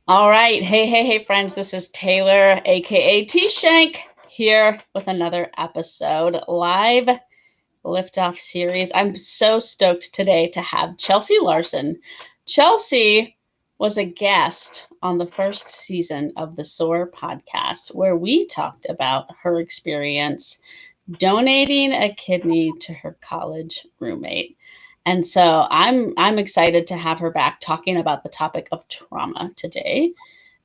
All right. Hey, friends. This is Taylor, aka T Shank, here with another episode, live liftoff series. I'm so stoked today to have Chelsey Larson. Chelsey was a guest on the first season of the SOAR podcast, where we talked about her experience donating a kidney to her college roommate. And so I'm excited to have her back talking about the topic of trauma today,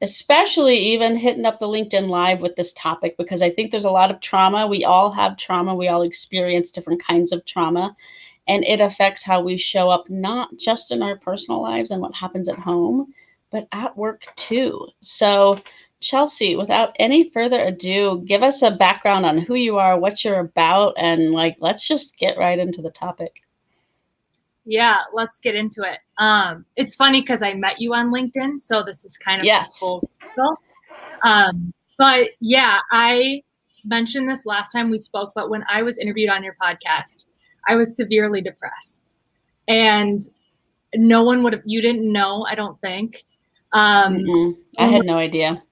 especially even hitting up the LinkedIn Live with this topic, because I think there's a lot of trauma. We all have trauma. We all experience different kinds of trauma, and it affects how we show up, not just in our personal lives and what happens at home, but at work too. So Chelsey, without any further ado, give us a background on who you are, what you're about, and let's just get right into the topic. Yeah, let's get into it. It's funny because I met you on LinkedIn, so this is kind of full circle. But yeah, I mentioned this last time we spoke, but when I was interviewed on your podcast, I was severely depressed. And no one would have, you didn't know, I don't think. I had no idea.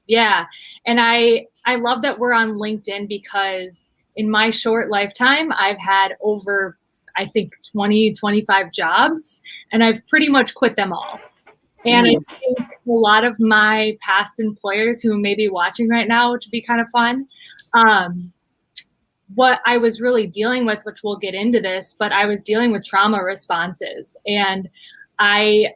Yeah. And I love that we're on LinkedIn because in my short lifetime, I've had over, I think 20, 25 jobs, and I've pretty much quit them all. And I think a lot of my past employers who may be watching right now, which would be kind of fun, what I was really dealing with, which we'll get into this, but I was dealing with trauma responses, and I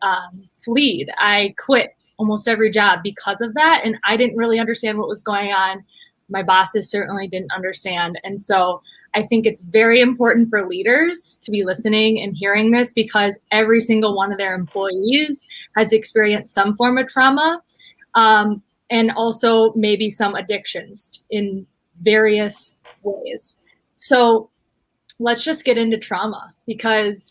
fled. I quit almost every job because of that, and I didn't really understand what was going on. My bosses certainly didn't understand. And so I think it's very important for leaders to be listening and hearing this, because every single one of their employees has experienced some form of trauma, and also maybe some addictions in various ways. So let's just get into trauma, because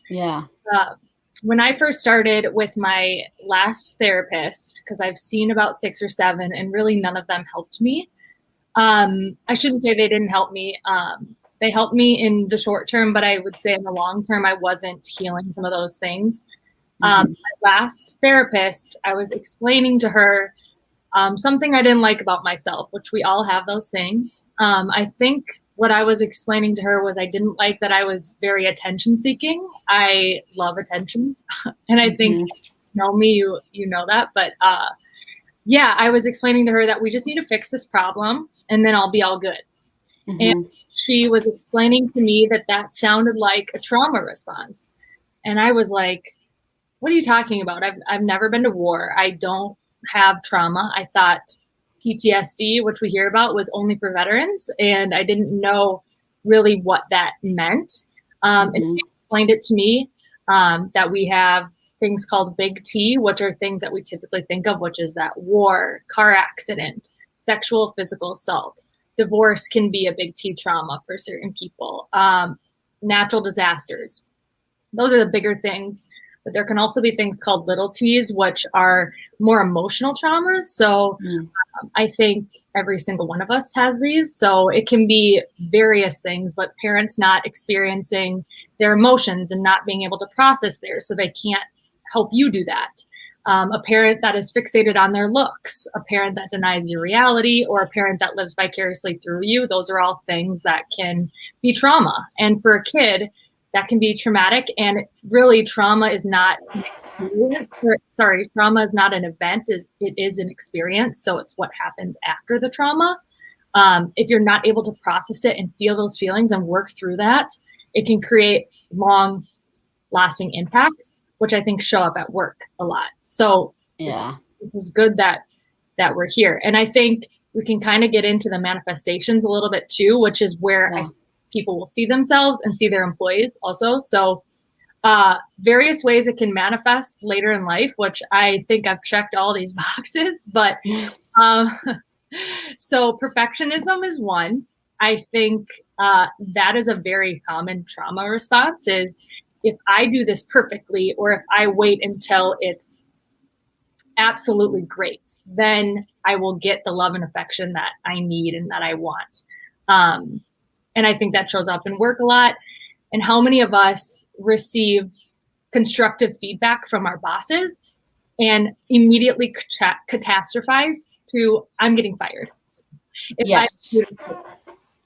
when I first started with my last therapist, because I've seen about 6 or 7 and really none of them helped me. I shouldn't say they didn't help me. They helped me in the short term, but I would say in the long term, I wasn't healing some of those things. My last therapist, I was explaining to her something I didn't like about myself, which we all have those things. I think what I was explaining to her was I didn't like that I was very attention seeking. I love attention. And I think you know me, you know that. But yeah, I was explaining to her that we just need to fix this problem and then I'll be all good. And she was explaining to me that that sounded like a trauma response. And I was like, what are you talking about? I've never been to war. I don't have trauma. I thought PTSD, which we hear about, was only for veterans, and I didn't know really what that meant. And she explained it to me that we have things called big T, which are things that we typically think of, which is that war, car accident, sexual, physical assault. Divorce can be a big T trauma for certain people. Natural disasters. Those are the bigger things. But there can also be things called little T's, which are more emotional traumas. So I think every single one of us has these. So it can be various things, but parents not experiencing their emotions and not being able to process theirs, so they can't help you do that. A parent that is fixated on their looks, a parent that denies your reality, or a parent that lives vicariously through you. Those are all things that can be trauma. And for a kid, that can be traumatic. And really, trauma is not an experience. Trauma is not an event. It is an experience. So it's what happens after the trauma. If you're not able to process it and feel those feelings and work through that, it can create long-lasting impacts, which I think show up at work a lot. So this is good that we're here. And I think we can kind of get into the manifestations a little bit too, which is where people will see themselves and see their employees also. So various ways it can manifest later in life, which I think I've checked all these boxes. But so perfectionism is one. I think that is a very common trauma response, is if I do this perfectly, or if I wait until it's absolutely great, then I will get the love and affection that I need and that I want. And I think that shows up in work a lot. And how many of us receive constructive feedback from our bosses and immediately catastrophize to I'm getting fired. Yes.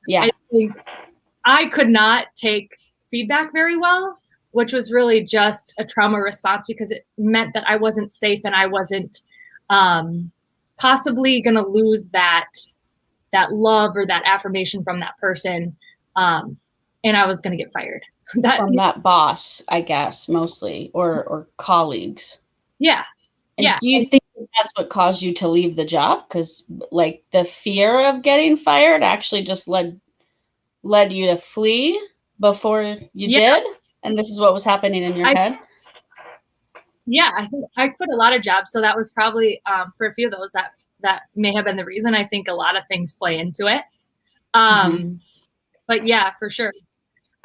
I think I could not take feedback very well, which was really just a trauma response because it meant that I wasn't safe and I wasn't possibly going to lose that love or that affirmation from that person. And I was going to get fired. From that boss, I guess, mostly, or colleagues. Yeah. And do you think that's what caused you to leave the job? Because like the fear of getting fired actually just led you to flee before you did? And this is what was happening in your head? Yeah, I think I quit a lot of jobs. So that was probably for a few of those that may have been the reason. I think a lot of things play into it. But yeah, for sure.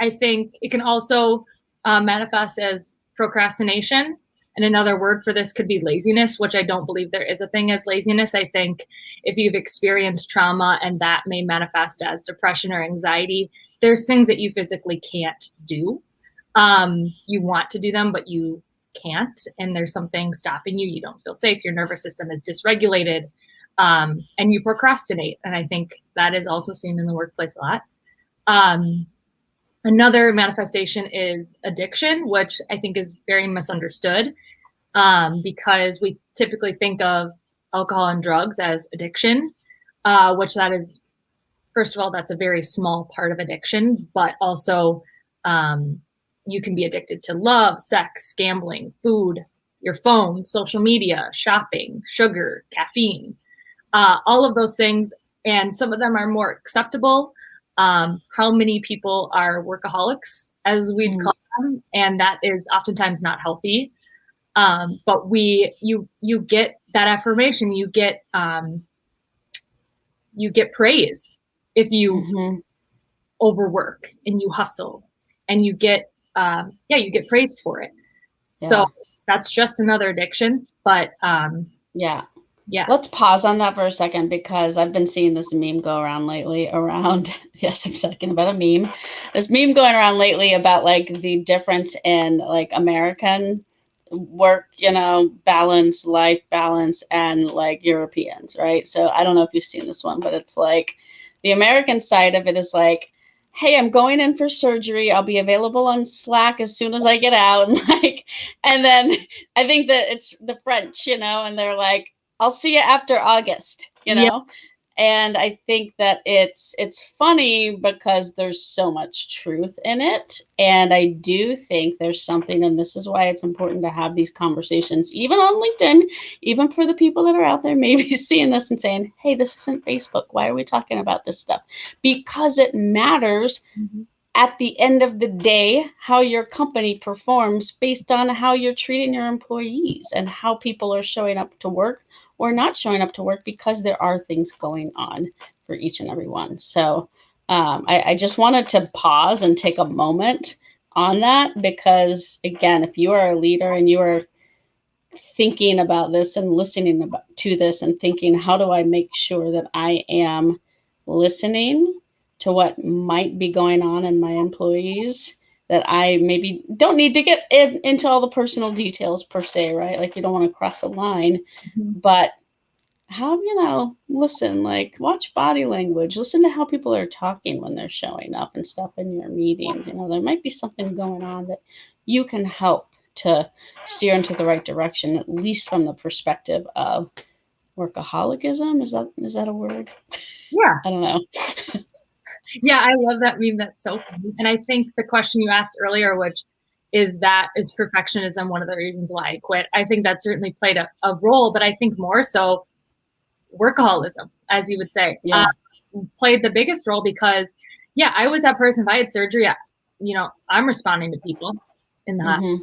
I think it can also manifest as procrastination. And another word for this could be laziness, which I don't believe there is a thing as laziness. I think if you've experienced trauma and that may manifest as depression or anxiety, there's things that you physically can't do. You want to do them, but you can't. And there's something stopping you. You don't feel safe. Your nervous system is dysregulated, and you procrastinate. And I think that is also seen in the workplace a lot. Another manifestation is addiction, which I think is very misunderstood because we typically think of alcohol and drugs as addiction, which that is, first of all, that's a very small part of addiction, but also you can be addicted to love, sex, gambling, food, your phone, social media, shopping, sugar, caffeine, all of those things. And some of them are more acceptable. How many people are workaholics, as we'd call them, and that is oftentimes not healthy. But you get that affirmation, you get praise if you overwork and you hustle, and you get praised for it. So that's just another addiction. But yeah. Let's pause on that for a second because I've been seeing this meme go around lately yes, I'm talking about a meme. This meme going around lately about like the difference in like American work, balance, life balance, and like Europeans, right? So I don't know if you've seen this one, but it's like the American side of it is like, hey, I'm going in for surgery. I'll be available on Slack as soon as I get out. And then I think that it's the French, and they're like, I'll see you after August, And I think that it's funny because there's so much truth in it. And I do think there's something, and this is why it's important to have these conversations, even on LinkedIn, even for the people that are out there maybe seeing this and saying, hey, this isn't Facebook. Why are we talking about this stuff? Because it matters. At the end of the day, how your company performs based on how you're treating your employees and how people are showing up to work or not showing up to work, because there are things going on for each and every one. So I just wanted to pause and take a moment on that, because again, if you are a leader and you are thinking about this and listening to this and thinking, how do I make sure that I am listening to what might be going on in my employees, that I maybe don't need to get into all the personal details per se, right? Like you don't want to cross a line, but how, listen, like watch body language, listen to how people are talking when they're showing up and stuff in your meetings. There might be something going on that you can help to steer into the right direction, at least from the perspective of workaholism. Is that a word? Yeah. I don't know. Yeah, I love that meme. That's so funny. And I think the question you asked earlier, which is perfectionism one of the reasons why I quit? I think that certainly played a role, but I think more so workaholism, as you would say, played the biggest role because, I was that person. If I had surgery, I'm responding to people in the hospital.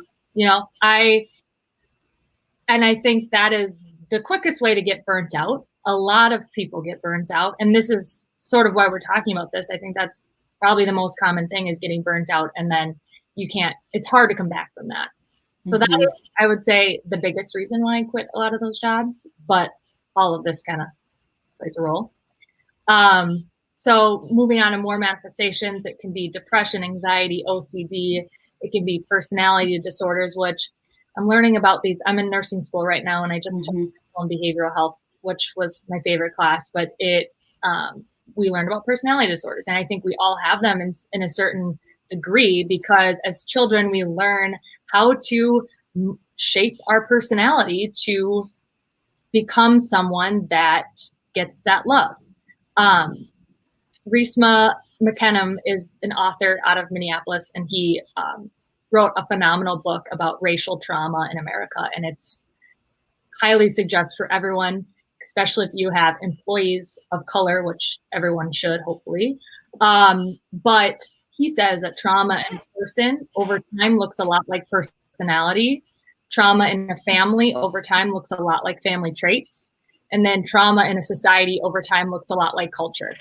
And I think that is the quickest way to get burnt out. A lot of people get burnt out. And this is sort of why we're talking about this. I think that's probably the most common thing, is getting burnt out. And then it's hard to come back from that. So that is, I would say, the biggest reason why I quit a lot of those jobs. But all of this kind of plays a role. So moving on to more manifestations, it can be depression, anxiety, OCD. It can be personality disorders, which I'm learning about these. I'm in nursing school right now, and I just took Mhm. on behavioral health, which was my favorite class. But we learned about personality disorders, and I think we all have them in a certain degree, because as children we learn how to shape our personality to become someone that gets that love. Reesma McKenham is an author out of Minneapolis, and he wrote a phenomenal book about racial trauma in America, and it's highly suggest for everyone, especially if you have employees of color, which everyone should, hopefully. But he says that trauma in a person over time looks a lot like personality. Trauma in a family over time looks a lot like family traits. And then trauma in a society over time looks a lot like culture.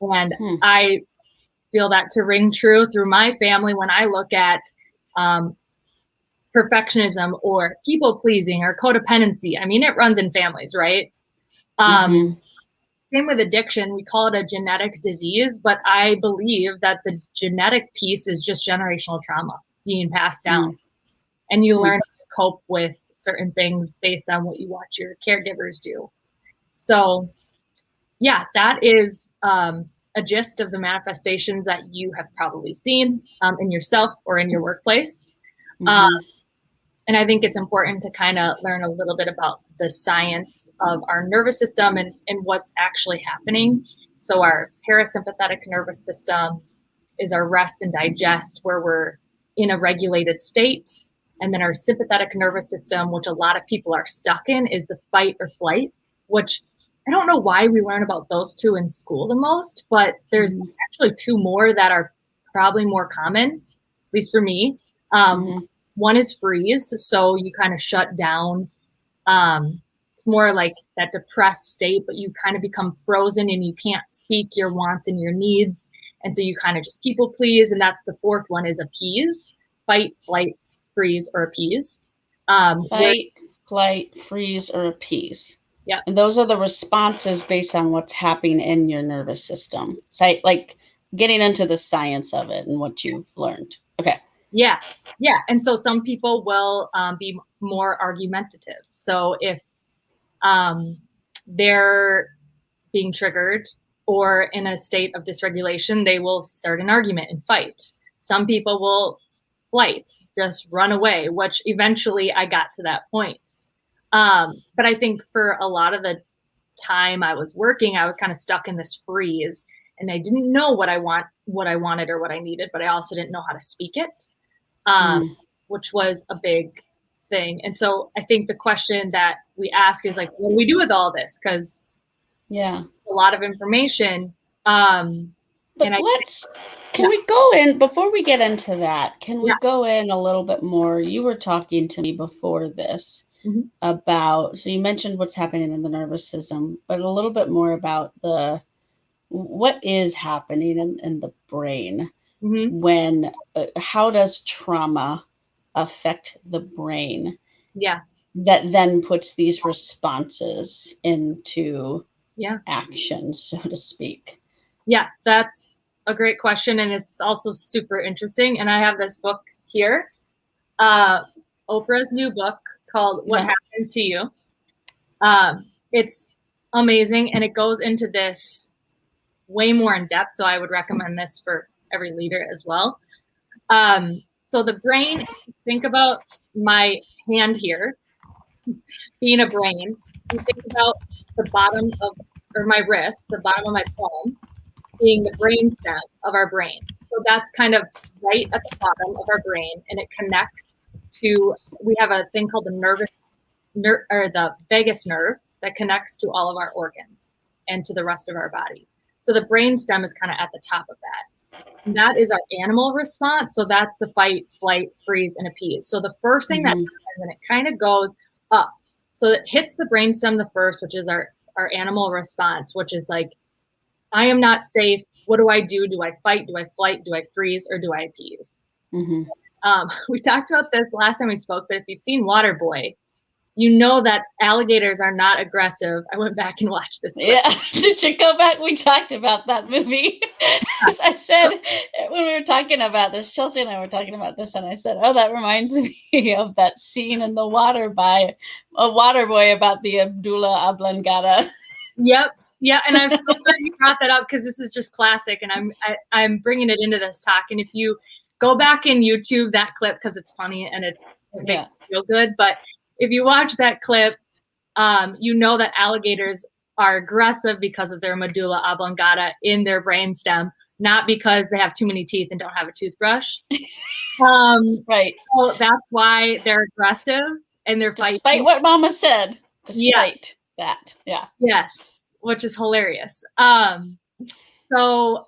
And I feel that to ring true through my family when I look at perfectionism or people pleasing or codependency. I mean, it runs in families, right? Same with addiction. We call it a genetic disease, but I believe that the genetic piece is just generational trauma being passed down. And you learn to cope with certain things based on what you watch your caregivers do. So yeah, that is a gist of the manifestations that you have probably seen in yourself or in your workplace. And I think it's important to kind of learn a little bit about the science of our nervous system and what's actually happening. So our parasympathetic nervous system is our rest and digest, where we're in a regulated state. And then our sympathetic nervous system, which a lot of people are stuck in, is the fight or flight, which I don't know why we learn about those two in school the most, but there's actually two more that are probably more common, at least for me. One is freeze. So you kind of shut down. It's more like that depressed state, but you kind of become frozen and you can't speak your wants and your needs. And so you kind of just people please. And that's the fourth one, is appease: fight, flight, freeze, or appease. Fight, flight, freeze, or appease. Yeah. And those are the responses based on what's happening in your nervous system. So like getting into the science of it and what you've learned. Okay. Yeah. Yeah. And so some people will be more argumentative. So if they're being triggered or in a state of dysregulation, they will start an argument and fight. Some people will flight, just run away, which eventually I got to that point. But I think for a lot of the time I was working, I was kind of stuck in this freeze, and I didn't know what I wanted or what I needed, but I also didn't know how to speak it, which was a big thing. And so I think the question that we ask is like, what do we do with all this? Because a lot of information. But can we go in, before we get into that, can we go in a little bit more? You were talking to me before this about, so you mentioned what's happening in the nervous system, but a little bit more about what is happening in the brain when, how does trauma affect the brain? Yeah. That then puts these responses into action, so to speak. Yeah, that's a great question. And it's also super interesting. And I have this book here, Oprah's new book called What Happened to You. It's amazing. And it goes into this way more in depth. So I would recommend this for every leader as well. So the brain, think about my hand here being a brain. You think about the bottom of, or my wrist, the bottom of my palm, being the brainstem of our brain. So that's kind of right at the bottom of our brain, and it connects to, we have a thing called the vagus nerve that connects to all of our organs and to the rest of our body. So the brainstem is kind of at the top of that. And that is our animal response. So that's the fight, flight, freeze, and appease. So the first thing that happens, and it kind of goes up. So it hits the brainstem the first, which is our animal response, which is like, I am not safe. What do I do? Do I fight? Do I flight? Do I freeze? Or do I appease? We talked about this last time we spoke, but if you've seen Waterboy, you know that alligators are not aggressive. I went back and watched this clip. Yeah. Did you go back? We talked about that movie. As I said when we were talking about this, Chelsey and I were talking about this, and I said, "Oh, that reminds me of that scene in The Water by a water boy about the Abdullah Oblongata." Yep. Yeah, and I'm so glad you brought that up because this is just classic, and I'm bringing it into this talk. And if you go back in YouTube that clip, because it's funny and it makes you feel good, but if you watch that clip, you know that alligators are aggressive because of their medulla oblongata in their brainstem, not because they have too many teeth and don't have a toothbrush. Right. So that's why they're aggressive and they're fighting. Despite what Mama said. Despite that. Yeah. Yes, which is hilarious. So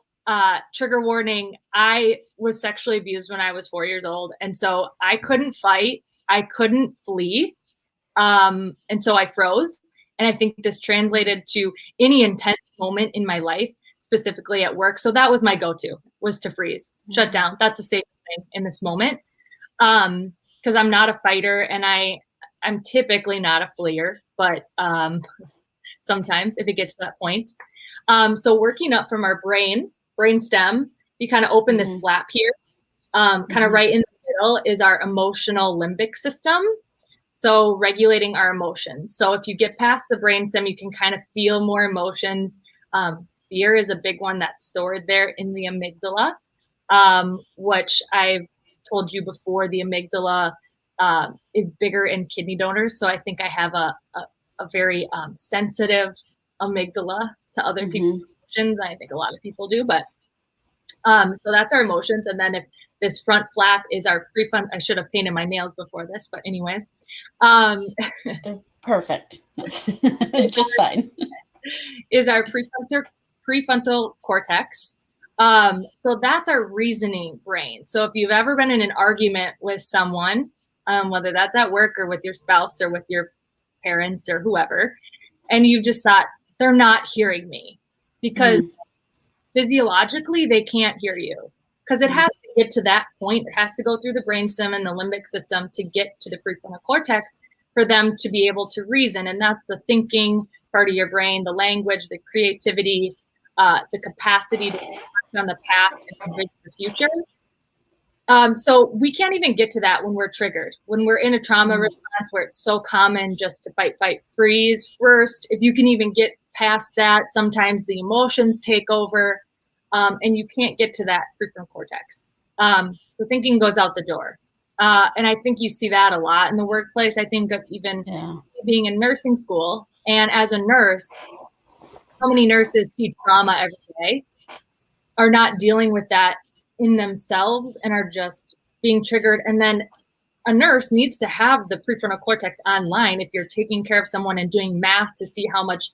trigger warning, I was sexually abused when I was 4 years old. And so I couldn't fight. I couldn't flee. And so I froze. And I think this translated to any intense moment in my life, specifically at work. So that was my go-to, was to freeze, shut down. That's the safest thing in this moment. Because I'm not a fighter and I'm typically not a fleer, but sometimes if it gets to that point. So working up from our brain stem, you kind of open this flap here, kind of right in the middle is our emotional limbic system. So regulating our emotions. So if you get past the brainstem, you can kind of feel more emotions. Fear is a big one that's stored there in the amygdala, which I've told you before. The amygdala is bigger in kidney donors. So I think I have a very sensitive amygdala to other people's emotions. I think a lot of people do, but so that's our emotions. And then if this front flap is our prefrontal, I should have painted my nails before this, but anyways. They're perfect. Just fine. Is our prefrontal cortex. So that's our reasoning brain. So if you've ever been in an argument with someone, whether that's at work or with your spouse or with your parent or whoever, and you just thought, they're not hearing me, because physiologically they can't hear you, because it has to get to that point. It has to go through the brainstem and the limbic system to get to the prefrontal cortex for them to be able to reason. And that's the thinking part of your brain, the language, the creativity, the capacity to reflect on the past and envision the future. So we can't even get to that when we're triggered, when we're in a trauma response where it's so common just to fight, freeze first. If you can even get past that, sometimes the emotions take over, and you can't get to that prefrontal cortex. So thinking goes out the door. And I think you see that a lot in the workplace. I think of even being in nursing school, and as a nurse, how many nurses see trauma every day, are not dealing with that in themselves and are just being triggered. And then a nurse needs to have the prefrontal cortex online. If you're taking care of someone and doing math to see how much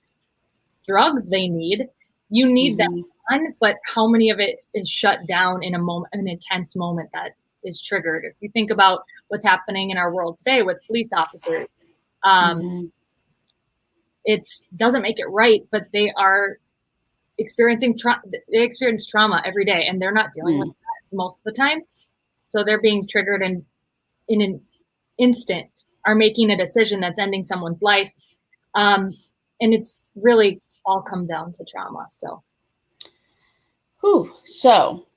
drugs they need, you need that on, but how many of it is shut down in a moment, an intense moment that is triggered? If you think about what's happening in our world today with police officers, it doesn't make it right, but they are experiencing they experience trauma every day, and they're not dealing with that most of the time. So they're being triggered and in an instant are making a decision that's ending someone's life. And it's really all come down to trauma. So. So,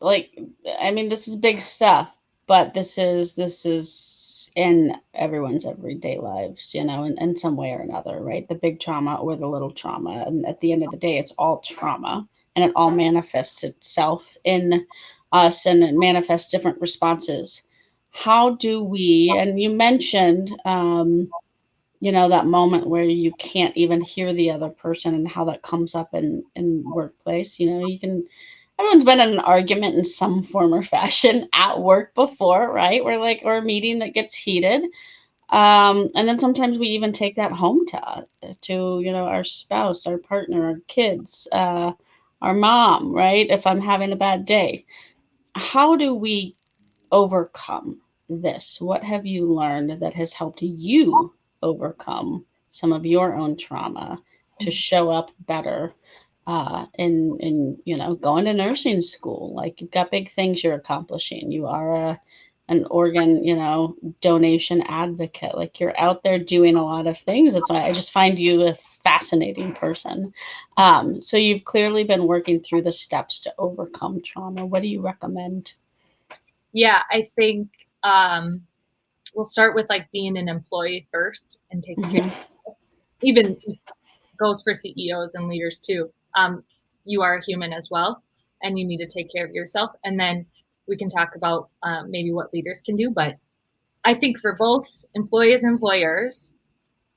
like, I mean, this is big stuff, but this is in everyone's everyday lives, you know, in some way or another, right? The big trauma or the little trauma. And at the end of the day, it's all trauma, and it all manifests itself in us, and it manifests different responses. How do we, and you mentioned, you know, that moment where you can't even hear the other person, and how that comes up in workplace. You know, everyone's been in an argument in some form or fashion at work before, right? Or a meeting that gets heated. And then sometimes we even take that home to, you know, our spouse, our partner, our kids, our mom, right? If I'm having a bad day, how do we overcome this? What have you learned that has helped you overcome some of your own trauma to show up better in you know, going to nursing school? Like, you've got big things you're accomplishing. You are an organ, donation advocate. Like you're out there doing a lot of things. That's why I just find you a fascinating person. So you've clearly been working through the steps to overcome trauma. What do you recommend? Yeah, I think we'll start with like being an employee first and taking care. Even this goes for CEOs and leaders too. You are a human as well, and you need to take care of yourself. And then we can talk about maybe what leaders can do. But I think for both employees and employers,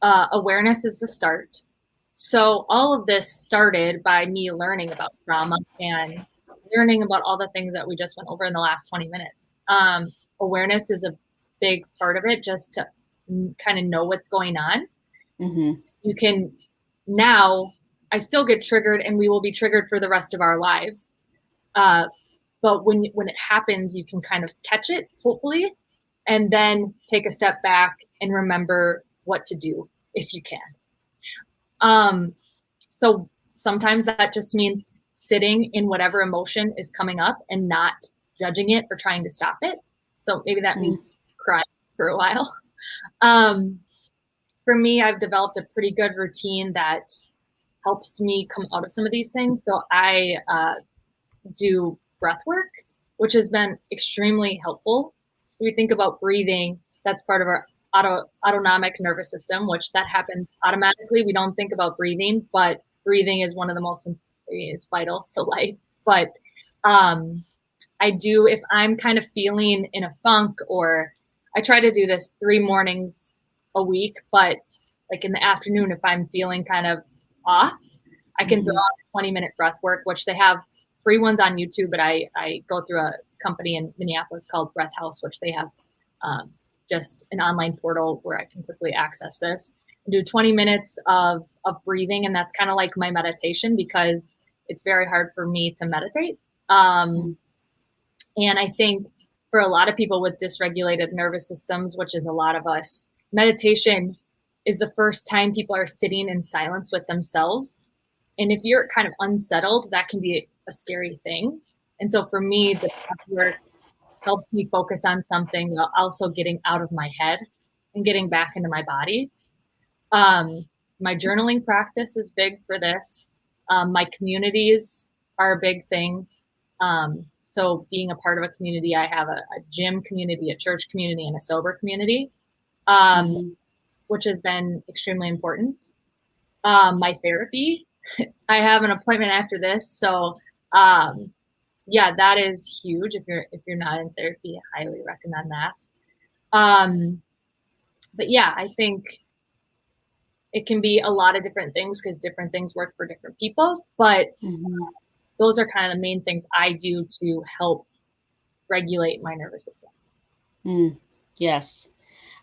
awareness is the start. So all of this started by me learning about trauma and learning about all the things that we just went over in the last 20 minutes. Awareness is a big part of it, just to kind of know what's going on. You can now, I still get triggered and we will be triggered for the rest of our lives. But when it happens, you can kind of catch it, hopefully, and then take a step back and remember what to do if you can. So sometimes that just means sitting in whatever emotion is coming up and not judging it or trying to stop it. So maybe that means crying for a while. For me, I've developed a pretty good routine that helps me come out of some of these things. So I do breath work, which has been extremely helpful. So we think about breathing, that's part of our autonomic nervous system, which that happens automatically. We don't think about breathing, but breathing is one of the most, it's vital to life. But I do, if I'm kind of feeling in a funk, or I try to do this 3 mornings a week, but like in the afternoon, if I'm feeling kind of off, I can throw on 20-minute breath work, which they have free ones on YouTube, but I go through a company in Minneapolis called Breath House, which they have just an online portal where I can quickly access this and do 20 minutes of breathing. And that's kind of like my meditation, because it's very hard for me to meditate. And I think for a lot of people with dysregulated nervous systems, which is a lot of us, meditation is the first time people are sitting in silence with themselves. And if you're kind of unsettled, that can be a scary thing. And so for me, the breath work helps me focus on something while also getting out of my head and getting back into my body. My journaling practice is big for this. My communities are a big thing. So being a part of a community, I have a gym community, a church community, and a sober community, which has been extremely important. My therapy, I have an appointment after this. So yeah, that is huge. If you're not in therapy, I highly recommend that. But yeah, I think it can be a lot of different things because different things work for different people. But those are kind of the main things I do to help regulate my nervous system. Yes.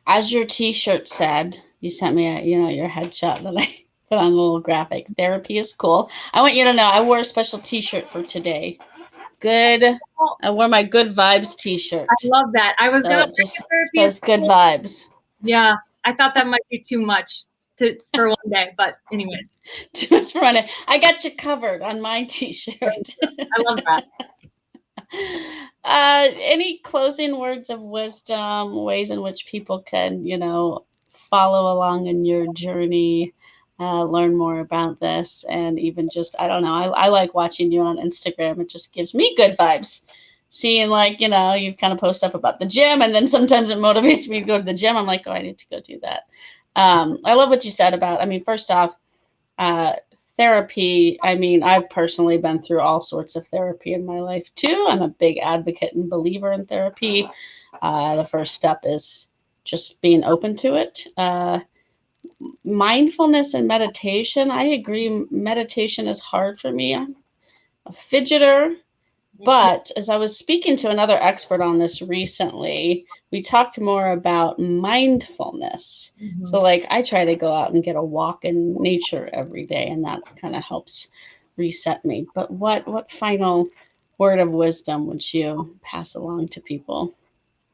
As your t-shirt said, you sent me your headshot that I put on a little graphic. Therapy is cool. I want you to know I wore a special t-shirt for today. Good. I wore my good vibes t-shirt. I love that. I was gonna just says good vibes. Yeah, I thought that might be too much for one day, but anyways. Too much for one day. I got you covered on my t-shirt. I love that. Any closing words of wisdom, ways in which people can, follow along in your journey, learn more about this, and even just, I don't know, I like watching you on Instagram. It just gives me good vibes. Seeing you kind of post up about the gym, and then sometimes it motivates me to go to the gym. I'm like, oh, I need to go do that. I love what you said about, first off, therapy. I've personally been through all sorts of therapy in my life too. I'm a big advocate and believer in therapy. The first step is just being open to it. Mindfulness and meditation. I agree. Meditation is hard for me. I'm a fidgeter. But as I was speaking to another expert on this recently, we talked more about mindfulness. So I try to go out and get a walk in nature every day, and that kind of helps reset me. But what final word of wisdom would you pass along to people?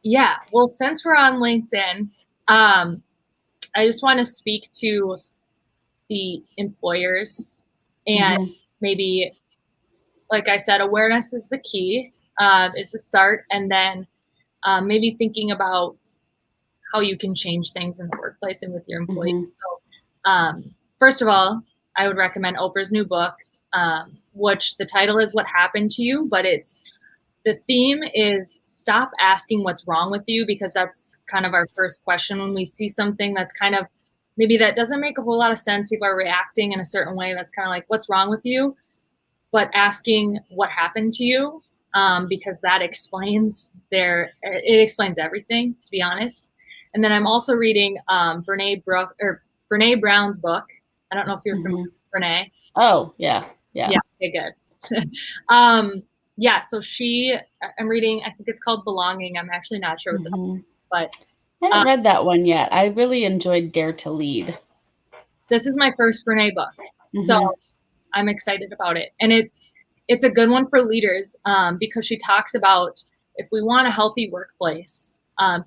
Yeah, well, since we're on LinkedIn, I just want to speak to the employers and maybe, like I said, awareness is the key, is the start. And then maybe thinking about how you can change things in the workplace and with your employees. Mm-hmm. So, first of all, I would recommend Oprah's new book, which the title is What Happened to You, but the theme is stop asking what's wrong with you, because that's kind of our first question when we see something that's kind of maybe that doesn't make a whole lot of sense. People are reacting in a certain way that's kind of like, what's wrong with you? But asking what happened to you, because that explains it explains everything, to be honest. And then I'm also reading Brene Brown's book. I don't know if you're familiar with Brene. Oh, yeah. Yeah, okay, good. Yeah, so I'm reading, I think it's called Belonging. I'm actually not sure what the but I haven't read that one yet. I really enjoyed Dare to Lead. This is my first Brene book, so I'm excited about it. And it's a good one for leaders, because she talks about if we want a healthy workplace,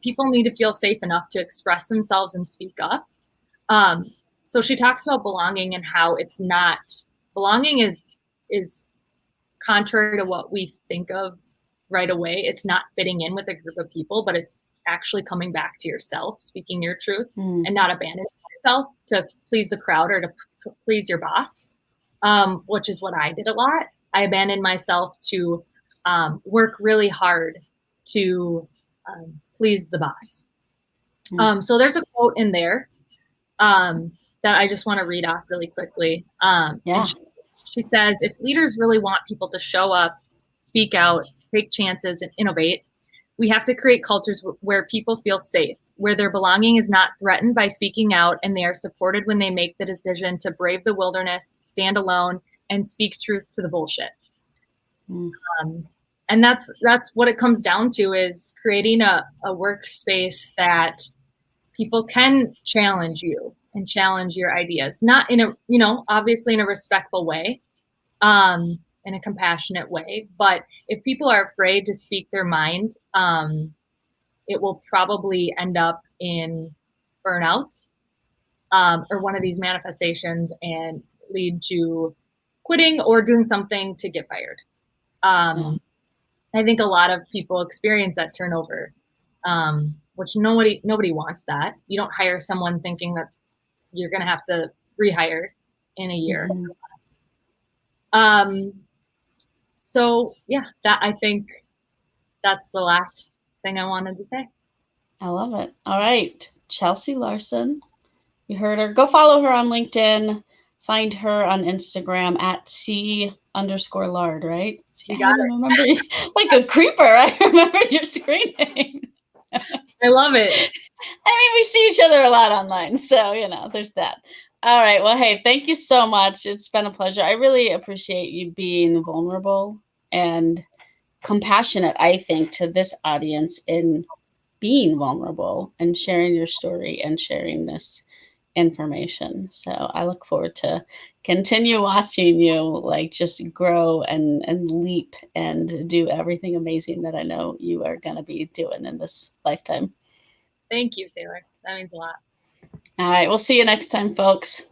people need to feel safe enough to express themselves and speak up. So she talks about belonging and how it's not, belonging is contrary to what we think of right away. It's not fitting in with a group of people, but it's actually coming back to yourself, speaking your truth, and not abandoning yourself to please the crowd or to please your boss, which is what I did a lot. I abandoned myself to work really hard to please the boss. So there's a quote in there that I just want to read off really quickly. And she says, if leaders really want people to show up, speak out, take chances, and innovate, we have to create cultures where people feel safe, where their belonging is not threatened by speaking out, and they are supported when they make the decision to brave the wilderness, stand alone, and speak truth to the bullshit. And that's what it comes down to, is creating a workspace that people can challenge you and challenge your ideas, not in a, obviously in a respectful way, in a compassionate way. But if people are afraid to speak their mind, it will probably end up in burnout, or one of these manifestations, and lead to quitting or doing something to get fired. I think a lot of people experience that turnover, which nobody wants that. You don't hire someone thinking that you're going to have to rehire in a year or less. So yeah, I think that's the last thing I wanted to say. I love it. All right. Chelsey Larson. You heard her. Go follow her on LinkedIn. Find her on Instagram at C_Lard, right? You got it. Remember, like a creeper. I remember your screen name. I love it. I mean, we see each other a lot online, so, there's that. All right. Well, hey, thank you so much. It's been a pleasure. I really appreciate you being vulnerable and compassionate, I think, to this audience in being vulnerable and sharing your story and sharing this information. So I look forward to continue watching you just grow and leap and do everything amazing that I know you are going to be doing in this lifetime. Thank you, Taylor. That means a lot. All right. We'll see you next time, folks.